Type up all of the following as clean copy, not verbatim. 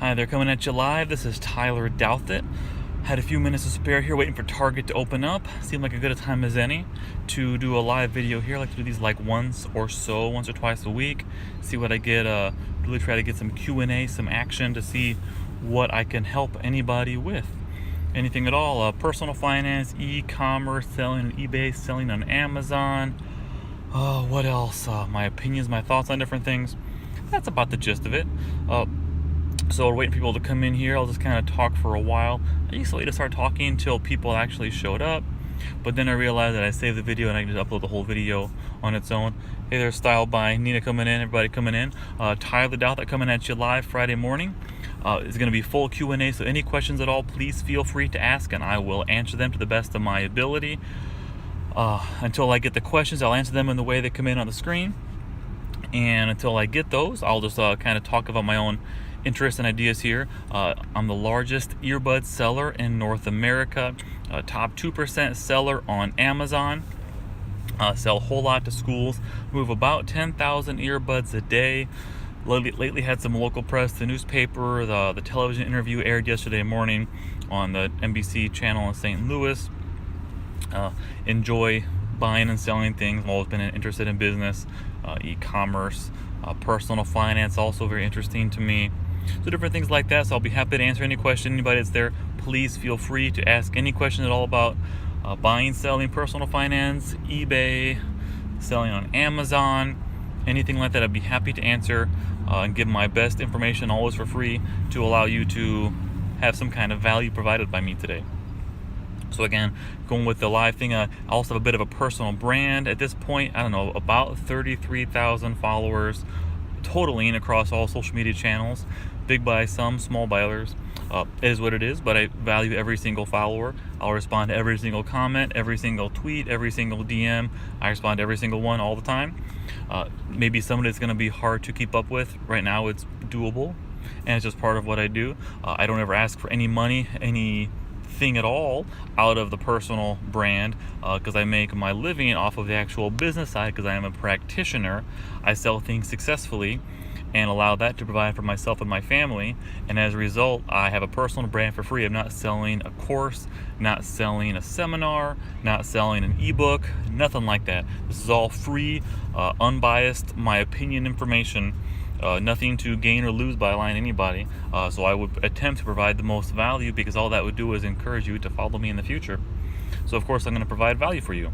Hi there, coming at you live. This is Tyler Douthit. Had a few minutes to spare here waiting for Target to open up. Seemed like a good a time as any to do a live video here. I like to do these like once or twice a week. See what I get, really try to get some Q&A, some action to see what I can help anybody with. Anything at all, personal finance, e-commerce, selling on eBay, selling on Amazon. What else? My opinions, my thoughts on different things. That's about the gist of it. So we're waiting for people to come in here. I'll just kind of talk for a while. I used to wait to start talking until people actually showed up, but then I realized that I saved the video and I can just upload the whole video on its own. Hey there, Style by Nina coming in, everybody coming in. Tyler Douthit coming at you live Friday morning. It's going to be full Q&A, so any questions at all, please feel free to ask and I will answer them to the best of my ability. Until I get the questions, I'll answer them in the way they come in on the screen. And until I get those, I'll just kind of talk about my own interests and ideas here. I'm the largest earbud seller in North America, top 2% seller on Amazon. Sell a whole lot to schools, move about 10,000 earbuds a day. Lately had some local press, the newspaper, the television interview aired yesterday morning on the NBC channel in St. Louis. Enjoy buying and selling things. I've always been interested in business, e-commerce, personal finance, also very interesting to me. So different things like that. So I'll be happy to answer any question. Anybody that's there, please feel free to ask any question at all about buying, selling, personal finance, eBay, selling on Amazon, anything like that. I'd be happy to answer and give my best information, always for free, to allow you to have some kind of value provided by me today. So again, going with the live thing, I also have a bit of a personal brand. At this point, I don't know, about 33,000 followers totaling across all social media channels. Big by some, small by others. It is what it is, but I value every single follower. I'll respond to every single comment, every single tweet, every single DM. I respond to every single one all the time. Maybe some of it's going to be hard to keep up with. Right now it's doable, and it's just part of what I do. I don't ever ask for any money, anything at all out of the personal brand, because I make my living off of the actual business side, because I am a practitioner. I sell things successfully and allow that to provide for myself and my family, and as a result I have a personal brand for free. I'm not selling a course, not selling a seminar, not selling an ebook, nothing like that. This is all free, unbiased, my opinion information. Nothing to gain or lose by lying to anybody. So I would attempt to provide the most value, because all that would do is encourage you to follow me in the future. So of course I'm going to provide value for you.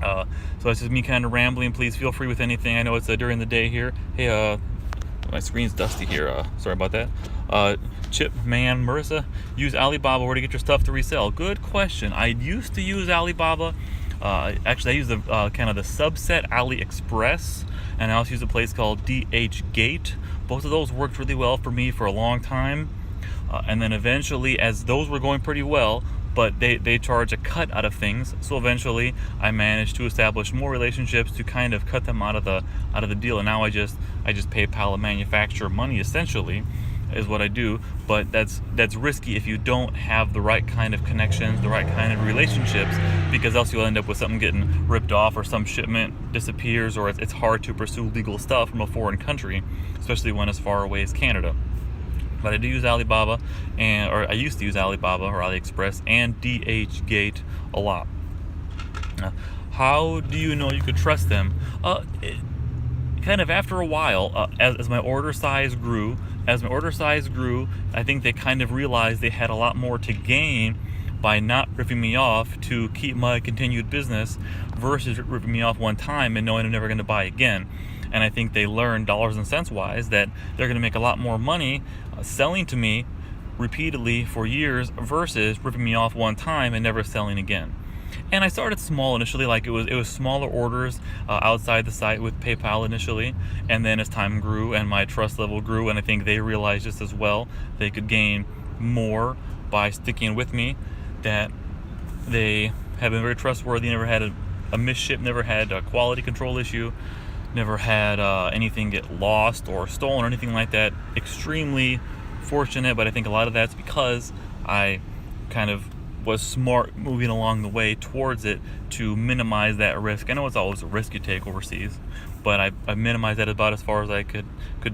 So that's just me kind of rambling. Please feel free with anything. I know it's during the day here. Hey, my screen's dusty here. Sorry about that. Chip, Man, Marissa, use Alibaba where to get your stuff to resell. Good question. I used to use Alibaba. Actually, I use the kind of the subset AliExpress, and I also use a place called DHgate. Both of those worked really well for me for a long time, and then eventually, as those were going pretty well, but they charge a cut out of things, so eventually I managed to establish more relationships to kind of cut them out of the deal, and now I just PayPal a manufacturer money, essentially, is what I do. But that's risky if you don't have the right kind of connections, the right kind of relationships, because else you'll end up with something getting ripped off, or some shipment disappears, or it's hard to pursue legal stuff from a foreign country, especially one as far away as Canada. But I do use Alibaba, or I used to use Alibaba or AliExpress and DHgate a lot. How do you know you could trust them? Kind of after a while, as my order size grew, I think they kind of realized they had a lot more to gain by not ripping me off to keep my continued business, versus ripping me off one time and knowing I'm never going to buy again. And I think they learned, dollars and cents wise, that they're going to make a lot more money selling to me repeatedly for years, versus ripping me off one time and never selling again. And I started small initially, like it was smaller orders outside the site with PayPal initially, and then as time grew and my trust level grew, and I think they realized just as well they could gain more by sticking with me, that they have been very trustworthy, never had a misship, never had a quality control issue, never had anything get lost or stolen or anything like that. Extremely fortunate, but I think a lot of that's because I kind of was smart moving along the way towards it to minimize that risk. I know it's always a risk you take overseas, but I minimized that about as far as I could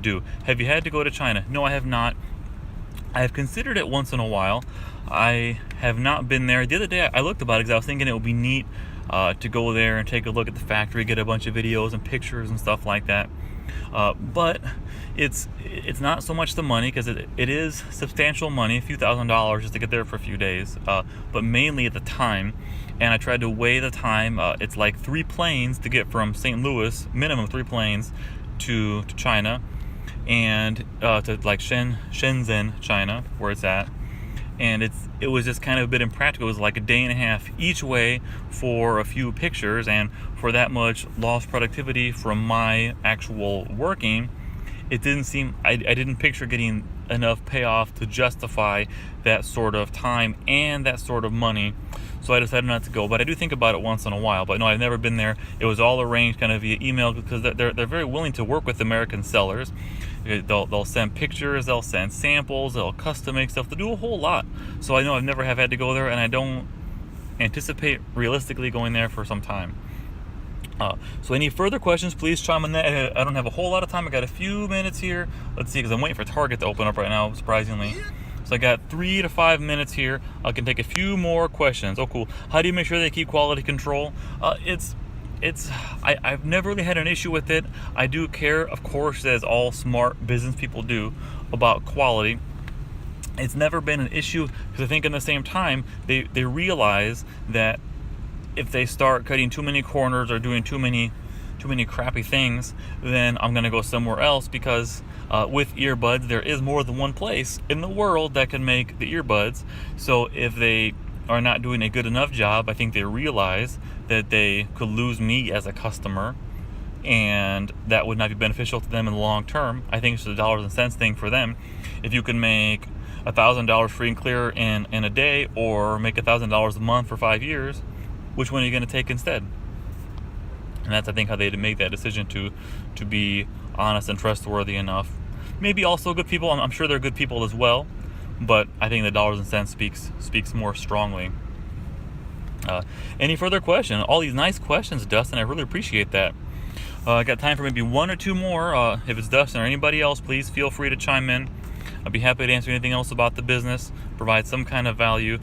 do. Have you had to go to China? No, I have not. I've considered it once in a while. I have not been there. The other day I looked about it because I was thinking it would be neat to go there and take a look at the factory, get a bunch of videos and pictures and stuff like that. But it's not so much the money, because it is substantial money, a few $1,000s just to get there for a few days, but mainly the time. And I tried to weigh the time. It's like 3 planes to get from St. Louis, minimum 3 planes to China, and to like Shenzhen, China, where it's at. And it was just kind of a bit impractical. It was like a day and a half each way for a few pictures, and for that much lost productivity from my actual working, it didn't seem, I didn't picture getting enough payoff to justify that sort of time and that sort of money. So I decided not to go, but I do think about it once in a while. But no, I've never been there. It was all arranged kind of via email, because they're very willing to work with American sellers. They'll send pictures, they'll send samples, they'll custom make stuff, they'll do a whole lot. So I know I've never have had to go there, and I don't anticipate realistically going there for some time. So any further questions, please chime in that. I don't have a whole lot of time. I got a few minutes here. Let's see, because I'm waiting for Target to open up right now, surprisingly. So I got 3 to 5 minutes here. I can take a few more questions. Oh, cool. How do you make sure they keep quality control? I've never really had an issue with it. I do care, of course, as all smart business people do, about quality. It's never been an issue, because I think in the same time, they realize that if they start cutting too many corners or doing too many crappy things, then I'm going to go somewhere else, because with earbuds, there is more than one place in the world that can make the earbuds. So if they are not doing a good enough job, I think they realize that they could lose me as a customer, and that would not be beneficial to them in the long term. I think it's a dollars and cents thing for them. If you can make $1,000 free and clear in a day, or make $1,000 a month for 5 years, which one are you going to take instead? And that's, I think, how they make that decision to be honest and trustworthy enough. Maybe also good people. I'm sure they're good people as well, but I think the dollars and cents speaks more strongly. Any further question? All these nice questions, Dustin. I really appreciate that. I got time for maybe 1 or 2 more. If it's Dustin or anybody else, please feel free to chime in. I'd be happy to answer anything else about the business, provide some kind of value.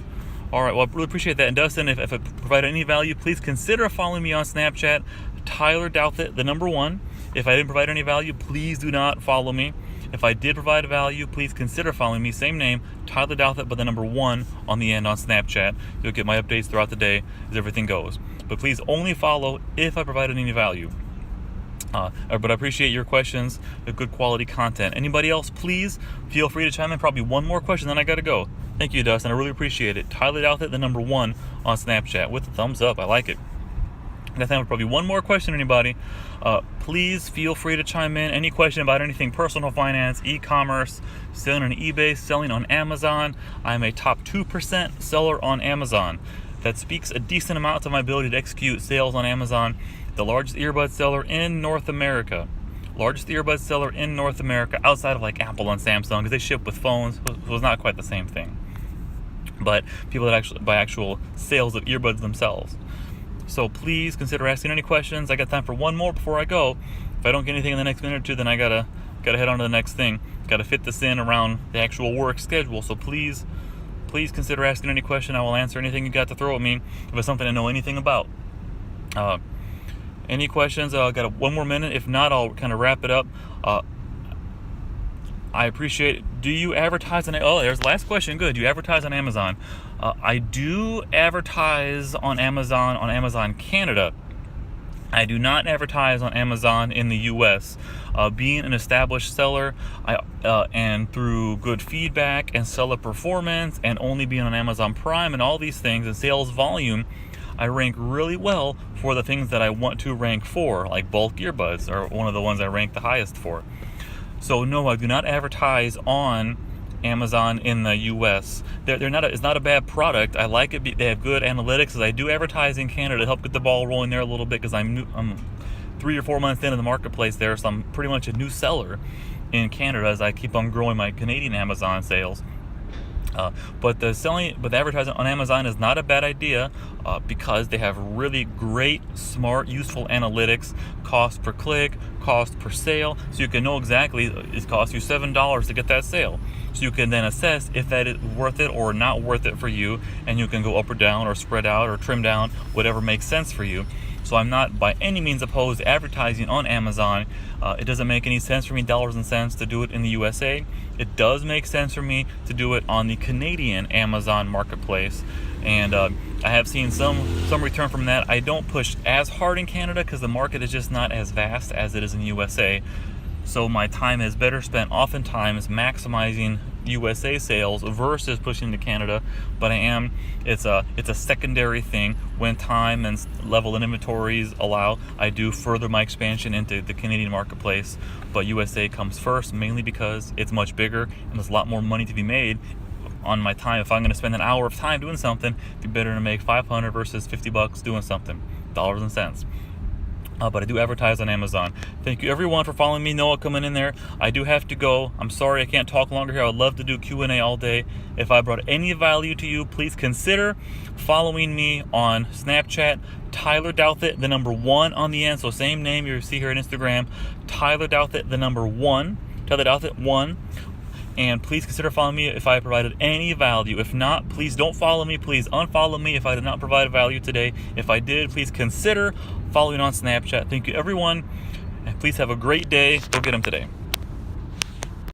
All right, well, I really appreciate that. And Dustin, if it provided any value, please consider following me on Snapchat, Tyler Douthit, the number 1. If I didn't provide any value, please do not follow me. If I did provide value, please consider following me. Same name, Tyler Douthit, but the number 1 on the end on Snapchat. You'll get my updates throughout the day as everything goes. But please only follow if I provided any value. But I appreciate your questions, the good quality content. Anybody else, please feel free to chime in. Probably one more question, then I got to go. Thank you, Dustin. I really appreciate it. Tyler Douthit, the number 1 on Snapchat, with a thumbs up. I like it. I think probably one more question, anybody. Please feel free to chime in. Any question about anything personal finance, e-commerce, selling on eBay, selling on Amazon. I'm a top 2% seller on Amazon. That speaks a decent amount to my ability to execute sales on Amazon. The largest earbud seller in North America. Largest earbud seller in North America, outside of like Apple and Samsung, because they ship with phones. So it was not quite the same thing. But people that actually buy actual sales of earbuds themselves. So please consider asking any questions. I got time for 1 more before I go. If I don't get anything in the next minute or 2, then I gotta head on to the next thing. Gotta fit this in around the actual work schedule. So please consider asking any question. I will answer anything you got to throw at me if it's something I know anything about. Any questions? I got 1 more minute. If not, I'll kind of wrap it up. I appreciate it. Do you advertise on... Oh, there's the last question. Good. Do you advertise on Amazon? I do advertise on Amazon Canada. I do not advertise on Amazon in the U.S. Being an established seller, and through good feedback and seller performance, and only being on Amazon Prime and all these things and sales volume, I rank really well for the things that I want to rank for, like bulk earbuds are one of the ones I rank the highest for. So no, I do not advertise on Amazon in the U.S. It's not a bad product. I like it. They have good analytics. I do advertise in Canada to help get the ball rolling there a little bit, because I'm 3 or 4 months into the marketplace there, so I'm pretty much a new seller in Canada as I keep on growing my Canadian Amazon sales. But the advertising on Amazon is not a bad idea because they have really great, smart, useful analytics, cost per click, cost per sale, so you can know exactly it costs you $7 to get that sale. So you can then assess if that is worth it or not worth it for you, and you can go up or down or spread out or trim down, whatever makes sense for you. So I'm not by any means opposed to advertising on Amazon. It doesn't make any sense for me, dollars and cents, to do it in the USA. It does make sense for me to do it on the Canadian Amazon marketplace. And I have seen some return from that. I don't push as hard in Canada because the market is just not as vast as it is in the USA. So my time is better spent oftentimes maximizing USA sales versus pushing to Canada. But it's a secondary thing. When time and level and inventories allow, I do further my expansion into the Canadian marketplace. But USA comes first, mainly because it's much bigger and there's a lot more money to be made on my time. If I'm going to spend an hour of time doing something, it'd be better to make $500 versus $50 doing something, dollars and cents. But I do advertise on Amazon. Thank you everyone for following me. Noah coming in there. I do have to go. I'm sorry I can't talk longer here. I would love to do Q&A all day. If I brought any value to you, please consider following me on Snapchat. Tyler Douthit, the number 1 on the end. So same name you see here on Instagram. Tyler Douthit, the number 1. Tyler Douthit 1. And please consider following me if I provided any value. If not, please don't follow me. Please unfollow me if I did not provide value today. If I did, please consider following on Snapchat. Thank you, everyone. And please have a great day. Go get them today.